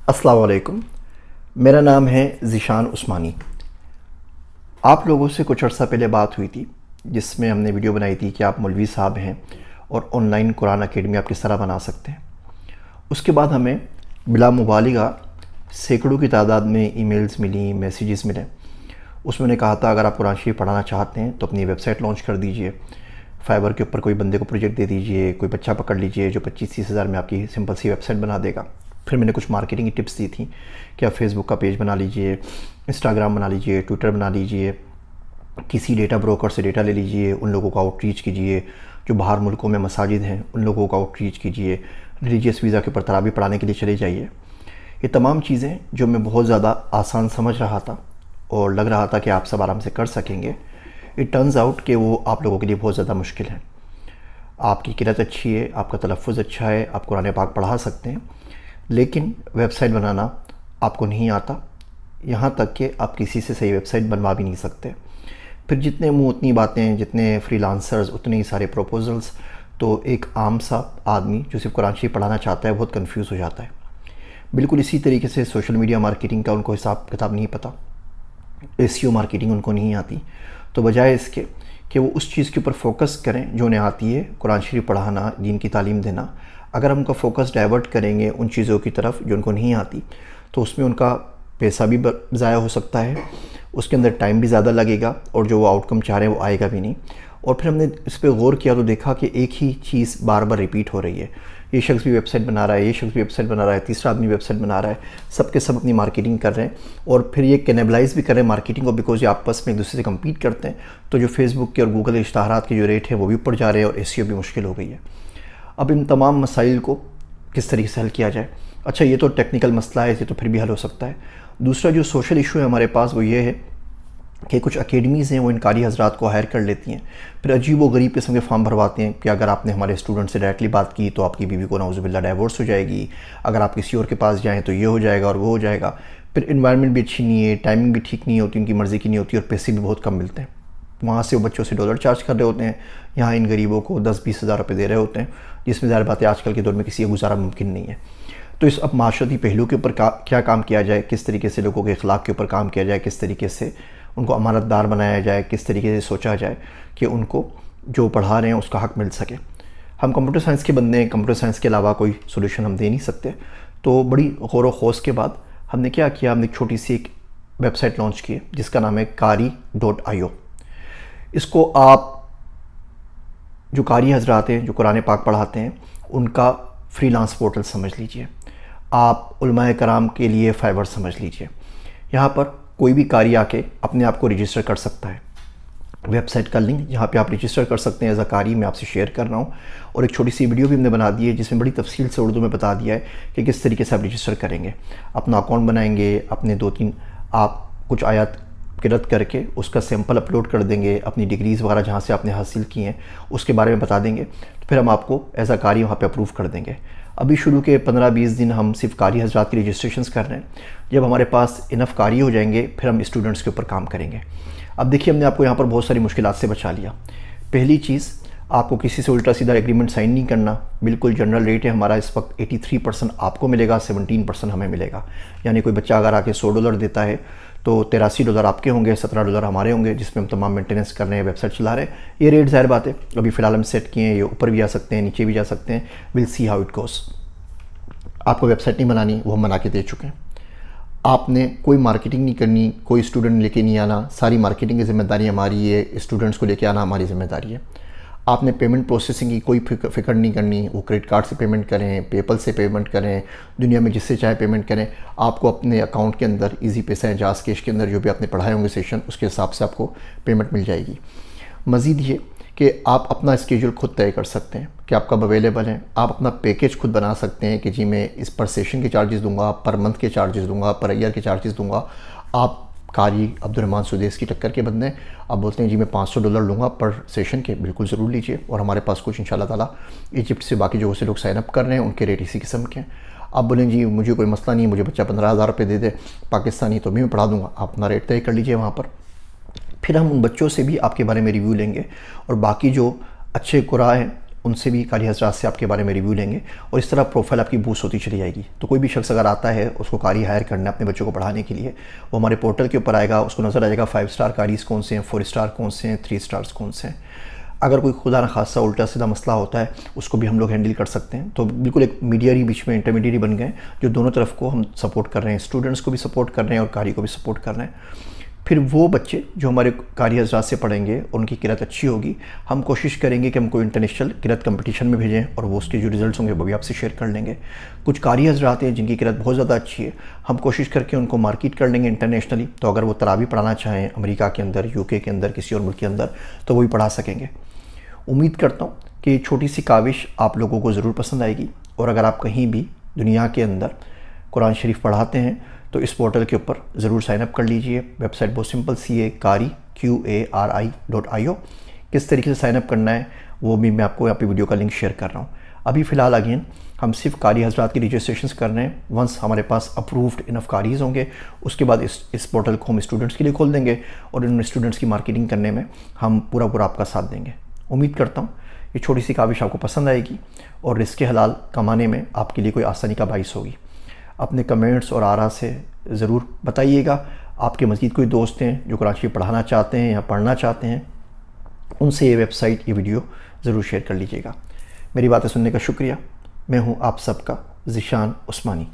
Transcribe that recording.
अस्सलाम वालेकुम। मेरा नाम है ज़ीशान उस्मानी। आप लोगों से कुछ अर्सा पहले बात हुई थी जिसमें हमने वीडियो बनाई थी कि आप मौलवी साहब हैं और ऑनलाइन कुरान अकेडमी आप किस तरह बना सकते हैं। उसके बाद हमें बिला मुबालिगा सैकड़ों की तादाद में ईमेल्स मिली, मैसेजेस मिले। उसमें उन्होंने कहा था अगर आप कुरान शरीफ पढ़ाना चाहते हैं तो अपनी वेबसाइट लॉन्च कर दीजिए, फाइवर के ऊपर कोई बंदे को प्रोजेक्ट दे दीजिए, कोई बच्चा पकड़ लीजिए जो 25-30 हज़ार में आपकी सिंपल सी वेबसाइट बना देगा। फिर मैंने कुछ मार्केटिंग की टिप्स दी थी कि आप फेसबुक का पेज बना लीजिए, इंस्टाग्राम बना लीजिए, ट्विटर बना लीजिए, किसी डेटा ब्रोकर से डेटा ले लीजिए, उन लोगों को आउटरीच कीजिए जो बाहर मुल्कों में मसाजिद हैं, उन लोगों को आउटरीच कीजिए, रिलीजियस वीज़ा के ऊपर तरावी पढ़ाने के लिए चले जाइए। ये तमाम चीज़ें जो मैं बहुत ज़्यादा आसान समझ रहा था और लग रहा था कि आप सब आराम से कर सकेंगे, इट टर्न्स आउट कि वो आप लोगों के लिए बहुत ज़्यादा मुश्किल है। आपकी किरत अच्छी है, आपका तलफ़्फ़ुज़ अच्छा है, आप कुरान पाक पढ़ा सकते हैं, लेकिन वेबसाइट बनाना आपको नहीं आता। यहाँ तक कि आप किसी से सही वेबसाइट बनवा भी नहीं सकते। फिर जितने मुँह उतनी बातें, जितने फ्रीलांसर्स उतने ही सारे प्रपोजल्स। तो एक आम सा आदमी जो सिर्फ कुरान शरीफ पढ़ाना चाहता है बहुत कंफ्यूज हो जाता है। बिल्कुल इसी तरीके से सोशल मीडिया मार्केटिंग का उनको हिसाब किताब नहीं पता, एसईओ मार्केटिंग उनको नहीं आती। तो बजाय इसके कि वो उस चीज़ के ऊपर फोकस करें जो उन्हें आती है, कुरान शरीफ पढ़ाना, दीन की तालीम देना, अगर हम उनका फोकस डाइवर्ट करेंगे उन चीज़ों की तरफ जो उनको नहीं आती तो उसमें उनका पैसा भी ज़ाया हो सकता है, उसके अंदर टाइम भी ज़्यादा लगेगा और जो वो आउटकम चाह रहे हैं वो आएगा भी नहीं। और फिर हमने इस पर गौर किया तो देखा कि एक ही चीज़ बार बार रिपीट हो रही है। ये शख्स भी वेबसाइट बना रहा है, ये शख्स भी वेबसाइट बना रहा है, तीसरा आदमी वेबसाइट बना रहा है, सब के सब अपनी मार्केटिंग कर रहे हैं और फिर ये कैनेबलाइज भी कर रहे हैं मार्केटिंग को, बिकॉज ये आपस में एक दूसरे से कम्पीट करते हैं। तो जो फेसबुक के और गूगल के इश्तहारात के जो रेट है वो भी ऊपर जा रहे हैं और एसईओ भी मुश्किल हो गई है। अब इन तमाम मसाइल को किस तरीके से हल किया जाए? अच्छा, ये तो टेक्निकल मसला है, ये तो फिर भी हल हो सकता है। दूसरा जो सोशल इशू है हमारे पास वो ये है कि कुछ अकेडमीज़ हैं वो इन कारी हज़रात को हायर कर लेती हैं, फिर अजीब व गरीब किस्म के फॉर्म भरवाते हैं कि अगर आपने हमारे स्टूडेंट से डायरेक्टली बात की तो आपकी बीवी को नाउज़ुबिल्लाह डाइवोर्स हो जाएगी, अगर आप किसी और के पास जाएँ तो ये हो जाएगा और वो हो जाएगा। फिर इन्वायरमेंट भी अच्छी नहीं है, टाइमिंग भी ठीक नहीं होती, उनकी मर्ज़ी की नहीं होती और पैसे भी बहुत कम मिलते हैं। वहाँ से वो बच्चों से डॉलर चार्ज कर रहे होते हैं, यहाँ इन गरीबों को 10-20 हज़ार रुपये दे रहे होते हैं, जिसमें ज़ाहिर बात है आजकल के दौर में किसी का गुजारा मुमकिन नहीं है। तो इस अब माशरती पहलू के ऊपर क्या काम किया जाए, किस तरीके से लोगों के अखलाक के ऊपर काम किया जाए, किस तरीके से उनको अमानतदार बनाया जाए, किस तरीके से सोचा जाए कि उनको जो पढ़ा रहे हैं उसका हक़ मिल सके। हम कंप्यूटर साइंस के बंदे हैं, कंप्यूटर साइंस के अलावा कोई सोल्यूशन हम दे नहीं सकते। तो बड़ी गौर व खौस के बाद हमने क्या किया, हमने छोटी सी एक वेबसाइट लॉन्च की जिसका नाम है कारी.io। इसको आप जो कारी हज़रात हैं जो कुरान पाक पढ़ाते हैं उनका फ्रीलांस पोर्टल समझ लीजिए, आप उलमाए कराम के लिए फाइवर समझ लीजिए। यहाँ पर कोई भी कारी आके अपने आप को रजिस्टर कर सकता है। वेबसाइट का लिंक जहाँ पे आप रजिस्टर कर सकते हैं एज अ कारी मैं आपसे शेयर कर रहा हूँ, और एक छोटी सी वीडियो भी हमने बना दी है जिसमें बड़ी तफसील से उर्दू में बता दिया है कि किस तरीके से आप रजिस्टर करेंगे। अपना अकाउंट बनाएंगे, अपने 2-3 आप कुछ आयत किरत करके उसका सैंपल अपलोड कर देंगे, अपनी डिग्रीज़ वगैरह जहाँ से आपने हासिल की हैं उसके बारे में बता देंगे, तो फिर हम आपको एज अ कारी वहाँ पे अप्रूव कर देंगे। अभी शुरू के 15-20 दिन हम सिर्फ कारी हज़रात की रजिस्ट्रेशंस कर रहे हैं। जब हमारे पास इनफ कारी हो जाएंगे फिर हम स्टूडेंट्स के ऊपर काम करेंगे। अब देखिए, हमने आपको यहाँ पर बहुत सारी मुश्किलात से बचा लिया। पहली चीज़, आपको किसी से उल्टा सीधा एग्रीमेंट साइन नहीं करना। बिल्कुल जनरल रेट है हमारा इस वक्त 83% आपको मिलेगा, 17% हमें मिलेगा। यानी कोई बच्चा अगर आके $100 देता है तो $83 आपके होंगे, $17 हमारे होंगे, जिसमें हम तमाम मेंटेनेंस कर रहे हैं, वेबसाइट चला रहे हैं। ये रेट ज़ाहिर बात है अभी फ़िलहाल हम सेट किए हैं, ये ऊपर भी जा सकते हैं, नीचे भी जा सकते हैं। Will see how it goes. आपको वेबसाइट नहीं बनानी, वो हम बना के दे चुके हैं। आपने कोई मार्केटिंग नहीं करनी, कोई स्टूडेंट लेके नहीं आना, सारी मार्केटिंग की जिम्मेदारी हमारी है, स्टूडेंट्स को लेके आना हमारी ज़िम्मेदारी है। आपने पेमेंट प्रोसेसिंग की कोई फ़िक्र नहीं करनी, वो क्रेडिट कार्ड से पेमेंट करें, पेपल से पेमेंट करें, दुनिया में जिससे चाहे पेमेंट करें। आपको अपने अकाउंट के अंदर ईजी पैसा है, जास कैश के अंदर जो भी आपने पढ़ाए होंगे सेशन, उसके हिसाब से आपको पेमेंट मिल जाएगी। मज़ीद ये कि आप अपना स्केड्यूल खुद तय कर सकते हैं कि आप कब अवेलेबल हैं। आप अपना पैकेज खुद बना सकते हैं कि जी मैं इस पर सेशन के चार्जेस दूंगा, पर मंथ के चार्जेस दूंगा, पर ईयर के चार्जेस दूंगा। आप कारी अब्दुर्रहमान सुदेस की टक्कर के बंदे हैं, आप बोलते हैं जी मैं $500 लूँगा पर सेशन के, बिल्कुल ज़रूर लीजिए। और हमारे पास कुछ इंशाल्लाह ताला इजिप्ट से बाकी जगहों से लोग साइन अप कर रहे हैं, उनके रेट इसी किस्म के हैं। आप बोलें जी मुझे कोई मसला नहीं है, मुझे बच्चा 15,000 रुपये दे दे पाकिस्तानी तो भी मैं पढ़ा दूँगा, आप अपना रेट तय कर लीजिए वहाँ पर। फिर हम उन बच्चों से भी आपके बारे में रिव्यू लेंगे और बाकी जो अच्छे कुरा हैं उनसे भी कारी हजरात से आपके बारे में रिव्यू लेंगे और इस तरह प्रोफाइल आपकी बूस्ट होती चली जाएगी। तो कोई भी शख्स अगर आता है उसको कारी हायर करना है अपने बच्चों को पढ़ाने के लिए, वो हमारे पोर्टल के ऊपर आएगा, उसको नज़र आ जाएगा 5 स्टार कारीज़ कौन से हैं, 4 स्टार कौन से हैं, 3 स्टार्स कौन से हैं। अगर कोई खुदा न खासा उल्टा सीधा मसला होता है उसको भी हम लोग हैंडल कर सकते हैं। तो बिल्कुल एक मीडियरी बीच में इंटरमीडियरी बन गए जो दोनों तरफ को हम सपोर्ट कर रहे हैं, स्टूडेंट्स को भी सपोर्ट कर रहे हैं और कारी को भी सपोर्ट कर रहे हैं। फिर वो बच्चे जो हमारे कारी हजरात से पढ़ेंगे उनकी किरात अच्छी होगी, हम कोशिश करेंगे कि हम कोई इंटरनेशनल किरात कंपटीशन में भेजें और वो उसके जो रिजल्ट्स होंगे वो भी आपसे शेयर कर लेंगे। कुछ कारी हजरात हैं जिनकी किरात बहुत ज़्यादा अच्छी है, हम कोशिश करके उनको मार्केट कर लेंगे इंटरनेशनली। तो अगर वो तरावी पढ़ाना चाहें अमेरिका के अंदर, यूके के अंदर, किसी और मुल्क के अंदर, तो वो भी पढ़ा सकेंगे। उम्मीद करता हूँ कि ये छोटी सी काविश आप लोगों को ज़रूर पसंद आएगी। और अगर आप कहीं भी दुनिया के अंदर कुरान शरीफ पढ़ाते हैं तो इस पोर्टल के ऊपर ज़रूर साइन अप कर लीजिए। वेबसाइट बहुत सिंपल सी है, QARI.io। किस तरीके से साइन अप करना है वो भी मैं आपको यहाँ पे वीडियो का लिंक शेयर कर रहा हूँ। अभी फ़िलहाल अगेन हम सिर्फ कारी हजरात की रजिस्ट्रेशन कर रहे हैं। वंस हमारे पास अप्रूव्ड इनफ कारीज़ होंगे उसके बाद इस पोर्टल को हम स्टूडेंट्स के लिए खोल देंगे और इन स्टूडेंट्स की मार्केटिंग करने में हम पूरा आपका साथ देंगे। उम्मीद करता हूँ ये छोटी सी काविश आपको पसंद आएगी और रिस्क हलाल कमाने में आपके लिए कोई आसानी का बाइस होगी। अपने कमेंट्स और आरा से ज़रूर बताइएगा। आपके मज़ीद कोई दोस्त हैं जो कुरान शरीफ पढ़ाना चाहते हैं या पढ़ना चाहते हैं, उनसे ये वेबसाइट, ये वीडियो ज़रूर शेयर कर लीजिएगा। मेरी बातें सुनने का शुक्रिया। मैं हूँ आप सबका ज़िशान उस्मानी।